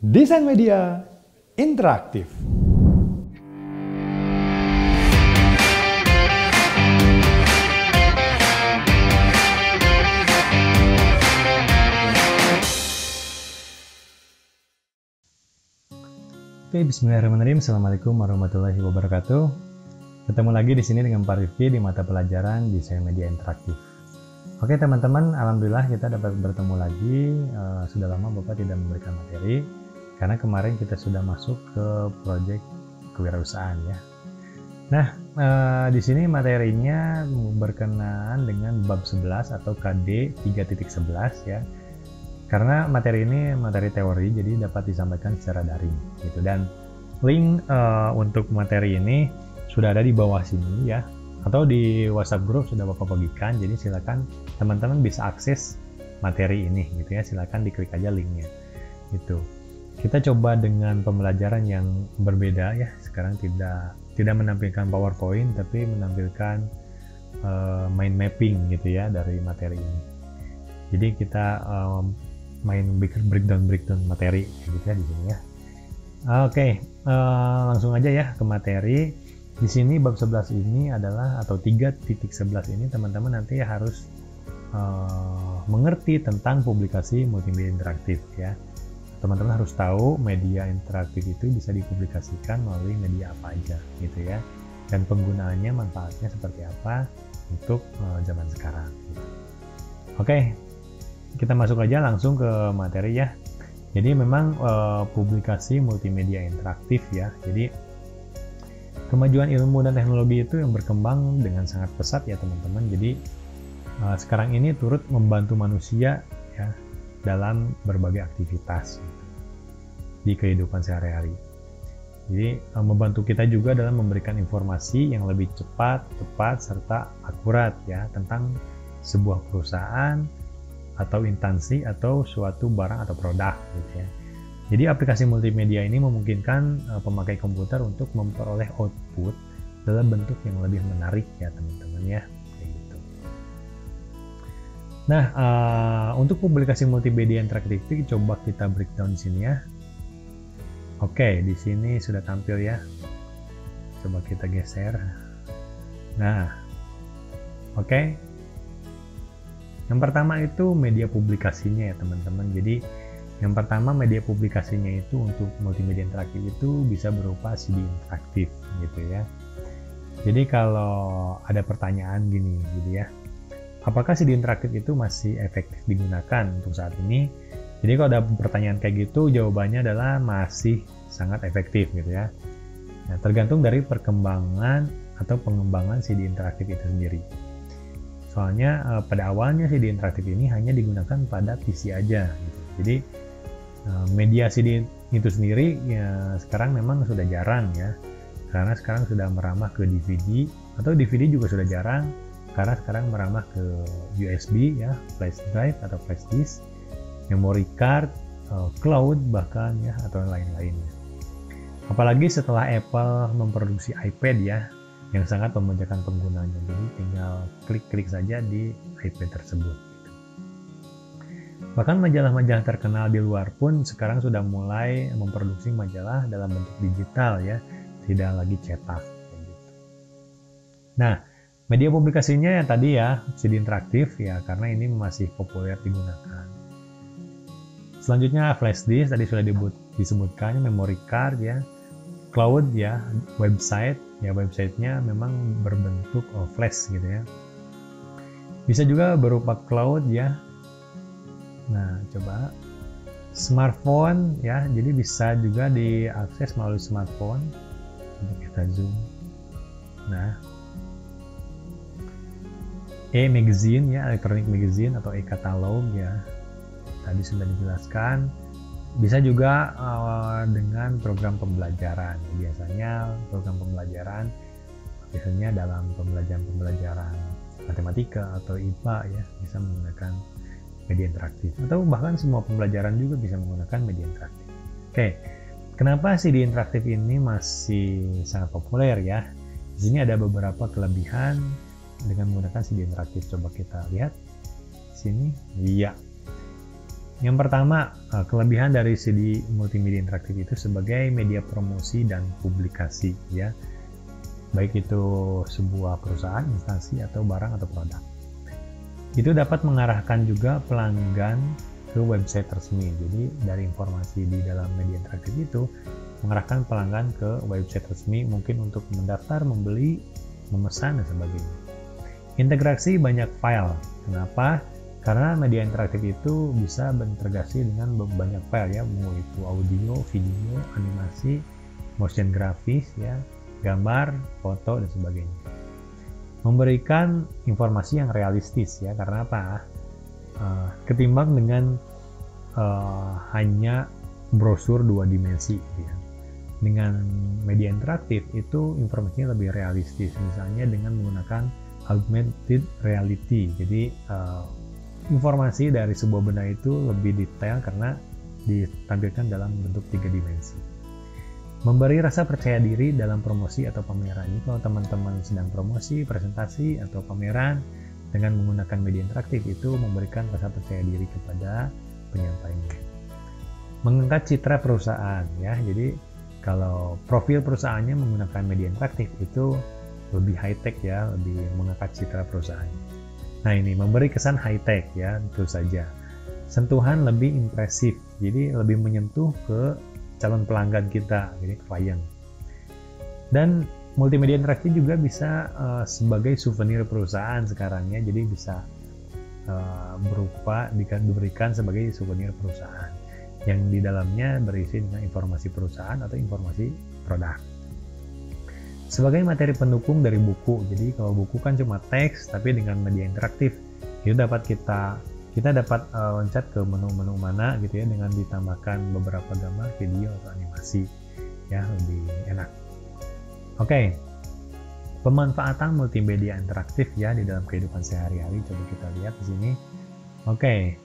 Desain Media Interaktif. Oke, bismillahirrahmanirrahim. Assalamualaikum warahmatullahi wabarakatuh. Ketemu lagi di sini dengan Pak Rifki di mata pelajaran Desain Media Interaktif. Oke teman-teman, alhamdulillah kita dapat bertemu lagi. Sudah lama Bapak tidak memberikan materi karena kemarin kita sudah masuk ke proyek kewirausahaan ya. Nah, di sini materinya berkenaan dengan bab 11 atau KD 3.11 ya. Karena materi ini materi teori, jadi dapat disampaikan secara daring gitu. Dan link untuk materi ini sudah ada di bawah sini ya, atau di WhatsApp group sudah Bapak bagikan. Jadi silakan teman-teman bisa akses materi ini gitu ya. Silakan diklik aja linknya. Gitu. Kita coba dengan pembelajaran yang berbeda ya. Sekarang tidak menampilkan PowerPoint, tapi menampilkan mind mapping gitu ya dari materi ini. Jadi kita main breakdown materi gitu ya di sini ya. Oke, langsung aja ya ke materi. Di sini bab 11 ini adalah atau 3.11 ini teman-teman nanti harus mengerti tentang publikasi multimedia interaktif ya. Teman-teman harus tahu media interaktif itu bisa dipublikasikan melalui media apa aja gitu ya. Dan penggunaannya, manfaatnya seperti apa untuk zaman sekarang gitu. Oke, kita masuk aja langsung ke materi ya. Jadi memang publikasi multimedia interaktif ya. Jadi kemajuan ilmu dan teknologi itu yang berkembang dengan sangat pesat ya teman-teman. Jadi sekarang ini turut membantu manusia ya dalam berbagai aktivitas gitu, di kehidupan sehari-hari. Jadi membantu kita juga dalam memberikan informasi yang lebih cepat, tepat, serta akurat ya tentang sebuah perusahaan atau instansi atau suatu barang atau produk gitu ya. Jadi aplikasi multimedia ini memungkinkan pemakai komputer untuk memperoleh output dalam bentuk yang lebih menarik ya teman-teman ya. Kayak gitu. Nah, untuk publikasi multimedia interaktif coba kita breakdown di sini ya. Oke, di sini sudah tampil ya. Coba kita geser. Nah, oke. Yang pertama itu media publikasinya ya teman-teman. Jadi yang pertama media publikasinya itu untuk multimedia interaktif itu bisa berupa CD interaktif gitu ya. Jadi kalau ada pertanyaan gini gitu ya, apakah CD interaktif itu masih efektif digunakan untuk saat ini? Jadi kalau ada pertanyaan kayak gitu, jawabannya adalah masih sangat efektif gitu ya. Nah, tergantung dari perkembangan atau pengembangan CD interaktif itu sendiri. Soalnya pada awalnya CD interaktif ini hanya digunakan pada PC aja gitu. Jadi media CD itu sendiri ya sekarang memang sudah jarang ya. Karena sekarang sudah meramah ke DVD, atau DVD juga sudah jarang karena sekarang meramah ke USB ya, flash drive atau flash disk, memory card, cloud bahkan ya, atau lain-lainnya. Apalagi setelah Apple memproduksi iPad ya, yang sangat memudahkan penggunanya. Jadi tinggal klik-klik saja di iPad tersebut. Bahkan majalah-majalah terkenal di luar pun sekarang sudah mulai memproduksi majalah dalam bentuk digital ya, tidak lagi cetak. Nah, media publikasinya yang tadi ya, CD interaktif ya, karena ini masih populer digunakan. Selanjutnya flash disk, tadi sudah disebutkan, memory card ya, cloud ya, website ya, websitenya memang berbentuk flash gitu ya. Bisa juga berupa cloud ya. Nah, coba smartphone ya, jadi bisa juga diakses melalui smartphone. Coba kita zoom. Nah, e-magazine ya, electronic magazine atau e-katalog ya, tadi sudah dijelaskan. Bisa juga dengan program pembelajaran. Biasanya program pembelajaran biasanya dalam pembelajaran matematika atau IPA ya, bisa menggunakan media interaktif, atau bahkan semua pembelajaran juga bisa menggunakan media interaktif. Oke, kenapa CD interaktif ini masih sangat populer ya? Di sini ada beberapa kelebihan dengan menggunakan CD interaktif. Coba kita lihat di sini. Iya. Yang pertama, kelebihan dari CD multimedia interaktif itu sebagai media promosi dan publikasi, ya. Baik itu sebuah perusahaan, instansi, atau barang atau produk. Itu dapat mengarahkan juga pelanggan ke website resmi. Jadi dari informasi di dalam media interaktif itu mengarahkan pelanggan ke website resmi, mungkin untuk mendaftar, membeli, memesan, dan sebagainya. Integrasi banyak file. Kenapa? Karena media interaktif itu bisa berintegrasi dengan banyak file, ya, mau itu audio, video, animasi, motion grafis, ya, gambar, foto, dan sebagainya. Memberikan informasi yang realistis, ya, karena apa? Ketimbang dengan hanya brosur 2 dimensi, ya. Dengan media interaktif itu informasinya lebih realistis, misalnya dengan menggunakan augmented reality. Jadi informasi dari sebuah benda itu lebih detail karena ditampilkan dalam bentuk 3 dimensi. Memberi rasa percaya diri dalam promosi atau pameran. Jadi kalau teman-teman sedang promosi, presentasi, atau pameran dengan menggunakan media interaktif, itu memberikan rasa percaya diri kepada penyampainya. Mengangkat citra perusahaan, ya. Jadi kalau profil perusahaannya menggunakan media interaktif itu lebih high-tech, ya, lebih mengangkat citra perusahaannya. Nah, ini memberi kesan high-tech, ya, tentu saja. Sentuhan lebih impresif, jadi lebih menyentuh ke calon pelanggan kita, jadi klien. Dan multimedia interaktif juga bisa sebagai souvenir perusahaan sekarang, ya, jadi bisa berupa diberikan sebagai souvenir perusahaan yang di dalamnya berisi dengan informasi perusahaan atau informasi produk. Sebagai materi pendukung dari buku, jadi kalau buku kan cuma teks, tapi dengan media interaktif itu dapat kita dapat loncat ke menu-menu mana gitu, ya, dengan ditambahkan beberapa gambar, video, atau animasi, ya, lebih enak. Oke, pemanfaatan multimedia interaktif, ya, di dalam kehidupan sehari-hari. Coba kita lihat di sini. Oke,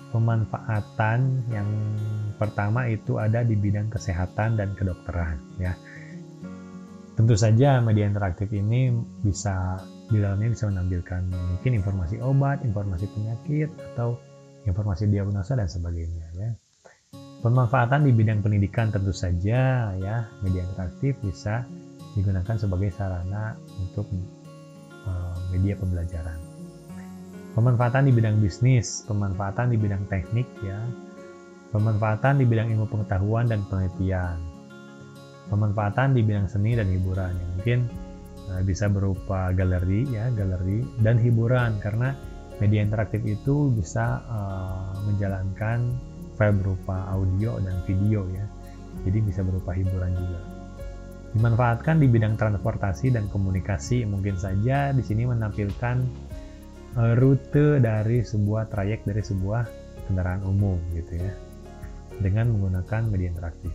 pemanfaatan yang pertama itu ada di bidang kesehatan dan kedokteran, ya. Tentu saja media interaktif ini bisa di dalamnya bisa menampilkan mungkin informasi obat, informasi penyakit, atau informasi diagnosa dan sebagainya, ya. Pemanfaatan di bidang pendidikan tentu saja, ya, media interaktif bisa digunakan sebagai sarana untuk media pembelajaran. Pemanfaatan di bidang bisnis, pemanfaatan di bidang teknik, ya. Pemanfaatan di bidang ilmu pengetahuan dan penelitian. Pemanfaatan di bidang seni dan hiburan, yang mungkin bisa berupa galeri, ya, galeri dan hiburan, karena media interaktif itu bisa menjalankan file berupa audio dan video, ya, jadi bisa berupa hiburan juga. Dimanfaatkan di bidang transportasi dan komunikasi, mungkin saja di sini menampilkan rute dari sebuah trayek dari sebuah kendaraan umum, gitu, ya, dengan menggunakan media interaktif.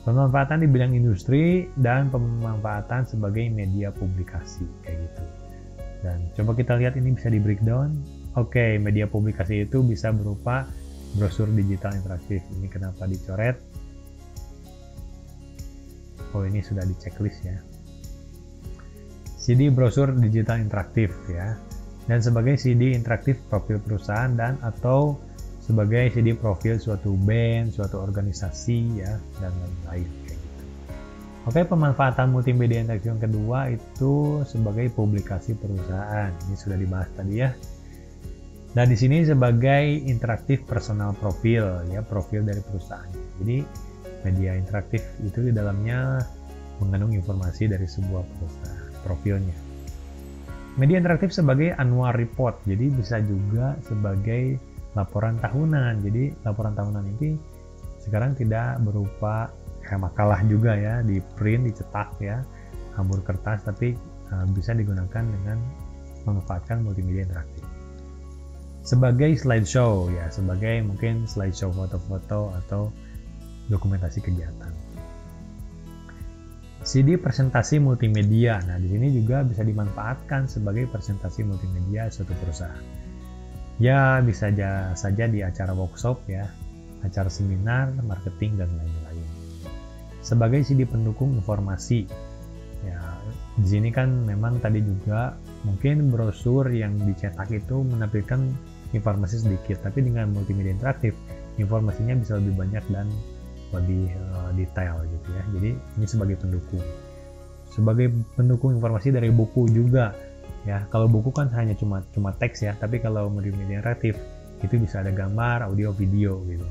Pemanfaatan di bidang industri dan pemanfaatan sebagai media publikasi, kayak gitu. Dan coba kita lihat ini bisa di breakdown. Oke, media publikasi itu bisa berupa brosur digital interaktif. Ini kenapa dicoret? Oh, ini sudah di checklist, ya. CD brosur digital interaktif, ya. Dan sebagai CD interaktif profil perusahaan dan atau sebagai CD profil suatu band, suatu organisasi, ya, dan lain-lain, kayak gitu. Oke, pemanfaatan multimedia interaktif yang kedua itu sebagai publikasi perusahaan. Ini sudah dibahas tadi, ya. Nah, di sini sebagai interaktif personal profil, ya, profil dari perusahaan. Jadi media interaktif itu di dalamnya mengandung informasi dari sebuah perusahaan, profilnya. Media interaktif sebagai annual report, jadi bisa juga sebagai laporan tahunan. Jadi laporan tahunan ini sekarang tidak berupa kayak makalah juga, ya, di print, dicetak, ya, hambur kertas, tapi bisa digunakan dengan memanfaatkan multimedia interaktif. Sebagai slideshow, ya, sebagai mungkin slideshow foto-foto atau dokumentasi kegiatan. CD presentasi multimedia. Nah, di sini juga bisa dimanfaatkan sebagai presentasi multimedia suatu perusahaan. Ya, bisa saja di acara workshop, ya, acara seminar, marketing, dan lain-lain. Sebagai CD pendukung informasi, ya, di sini kan memang tadi juga mungkin brosur yang dicetak itu menampilkan informasi sedikit. Tapi dengan multimedia interaktif, informasinya bisa lebih banyak dan lebih detail gitu ya. Jadi ini sebagai pendukung informasi dari buku juga ya. Kalau buku kan hanya cuma teks ya, tapi kalau multimedia interaktif itu bisa ada gambar, audio, video gitu.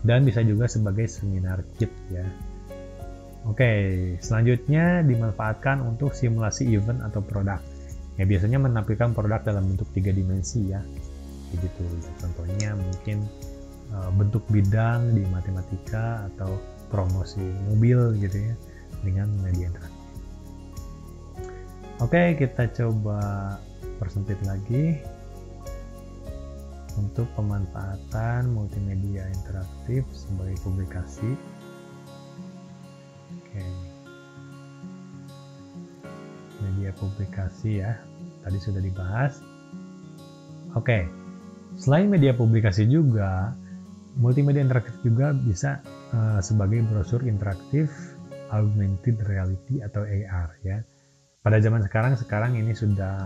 Dan bisa juga sebagai seminar kit ya. Oke, selanjutnya dimanfaatkan untuk simulasi event atau produk. Ya biasanya menampilkan produk dalam bentuk 3 dimensi ya. Begitu. Contohnya mungkin bentuk bidang di matematika atau promosi mobil gitu ya dengan media interaktif. Oke, kita coba persempit lagi untuk pemanfaatan multimedia interaktif sebagai publikasi. Oke. Media publikasi ya, tadi sudah dibahas. Oke, selain media publikasi juga, multimedia interaktif juga bisa sebagai brosur interaktif augmented reality atau AR ya. Pada zaman sekarang ini sudah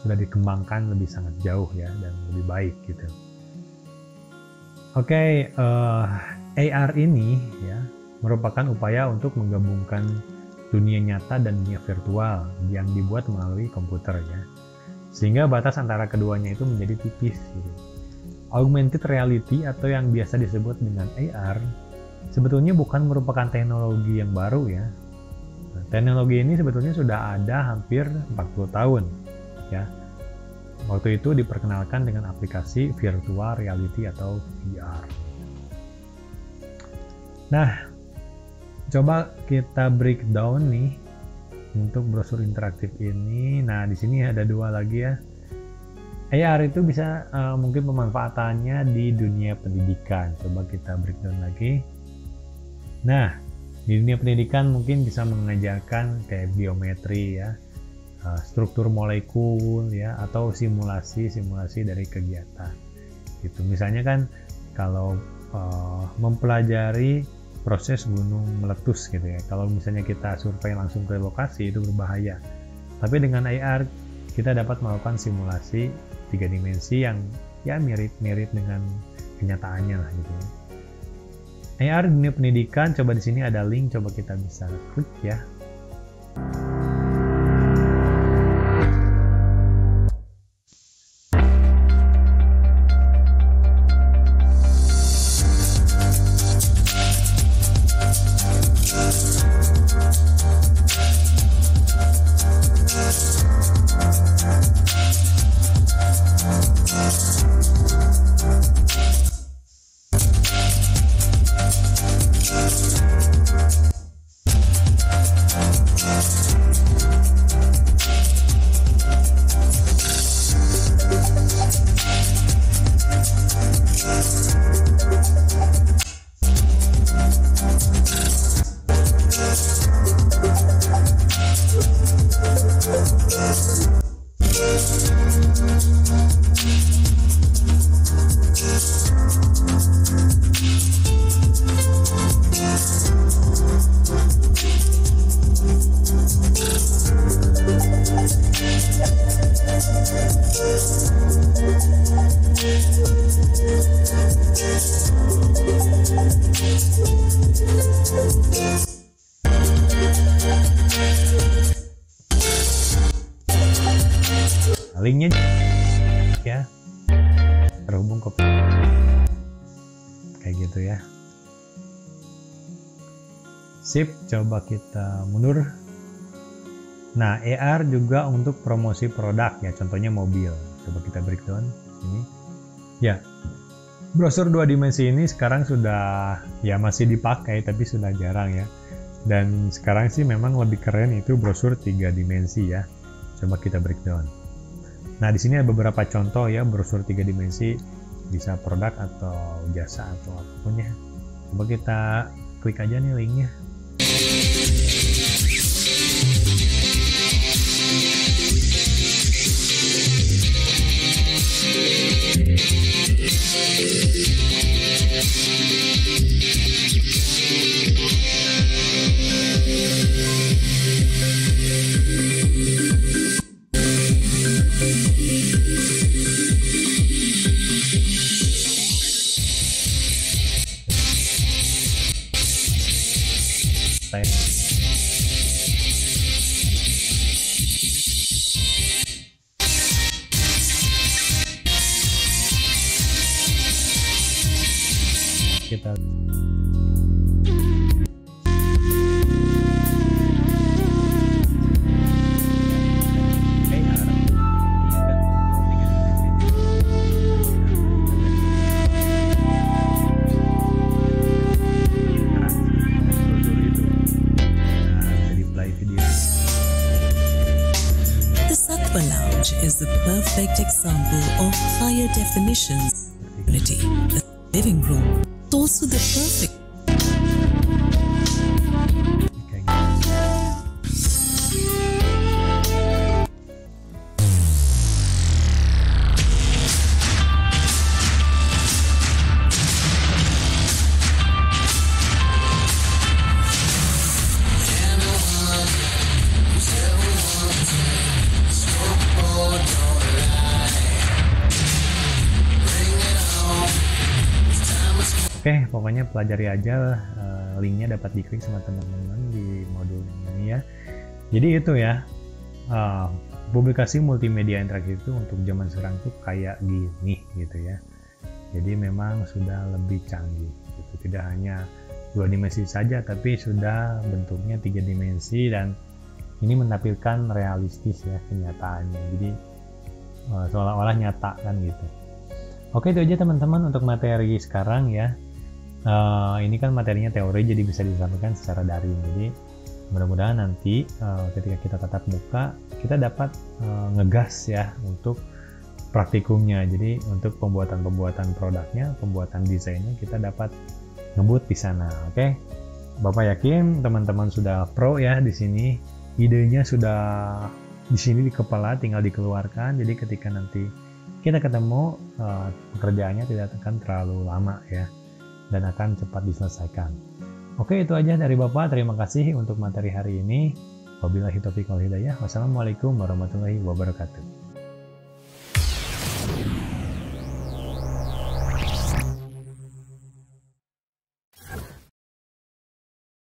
dikembangkan lebih sangat jauh ya dan lebih baik gitu. Oke, AR ini ya merupakan upaya untuk menggabungkan dunia nyata dan dunia virtual yang dibuat melalui komputer ya. Sehingga batas antara keduanya itu menjadi tipis gitu. Augmented reality atau yang biasa disebut dengan AR sebetulnya bukan merupakan teknologi yang baru ya. Nah, teknologi ini sebetulnya sudah ada hampir 40 tahun ya. Waktu itu diperkenalkan dengan aplikasi virtual reality atau VR. Nah, coba kita breakdown nih untuk brosur interaktif ini. Nah, di sini ada 2 lagi ya. AR itu bisa mungkin pemanfaatannya di dunia pendidikan. Coba kita breakdown lagi. Nah, di dunia pendidikan mungkin bisa mengajarkan kayak biometri ya, struktur molekul ya, atau simulasi dari kegiatan. Gitu. Misalnya kan kalau mempelajari proses gunung meletus gitu ya. Kalau misalnya kita survei langsung ke lokasi itu berbahaya. Tapi dengan AR kita dapat melakukan simulasi 3 dimensi yang ya mirip dengan kenyataannya lah gitu ya. AR di dunia pendidikan, coba di sini ada link, coba kita bisa klik ya. Linknya ya terhubung ke kayak gitu ya. Sip, coba kita mundur. Nah, AR juga untuk promosi produk ya, contohnya mobil. Coba kita breakdown ini. Ya, brosur 2 dimensi ini sekarang sudah ya masih dipakai tapi sudah jarang ya. Dan sekarang sih memang lebih keren itu brosur 3 dimensi ya. Coba kita breakdown. Nah, di sini ada beberapa contoh ya brosur 3 dimensi, bisa produk atau jasa atau apapun ya. Coba kita klik aja nih linknya. selesai. Kita The Lounge is the perfect example of higher definition quality. The living room is also the perfect. Oke, pokoknya pelajari aja, linknya dapat diklik sama teman-teman di modul ini ya. Jadi itu ya, publikasi multimedia interaktif itu untuk zaman sekarang tuh kayak gini gitu ya. Jadi memang sudah lebih canggih gitu. Tidak hanya 2 dimensi saja, tapi sudah bentuknya 3 dimensi dan ini menampilkan realistis ya kenyataannya. Jadi seolah-olah nyata kan gitu. Oke, itu aja teman-teman untuk materi sekarang ya. Ini kan materinya teori, jadi bisa disampaikan secara daring. Jadi mudah-mudahan nanti ketika kita tatap muka kita dapat ngegas ya untuk praktikumnya. Jadi untuk pembuatan produknya, pembuatan desainnya kita dapat ngebut di sana. Oke, Bapak yakin teman-teman sudah pro ya di sini. Idenya sudah di sini di kepala, tinggal dikeluarkan. Jadi ketika nanti kita ketemu, pekerjaannya tidak akan terlalu lama ya, dan akan cepat diselesaikan. Oke, itu aja dari Bapak. Terima kasih untuk materi hari ini. Wabillahi taufiq wal hidayah. Wassalamualaikum warahmatullahi wabarakatuh.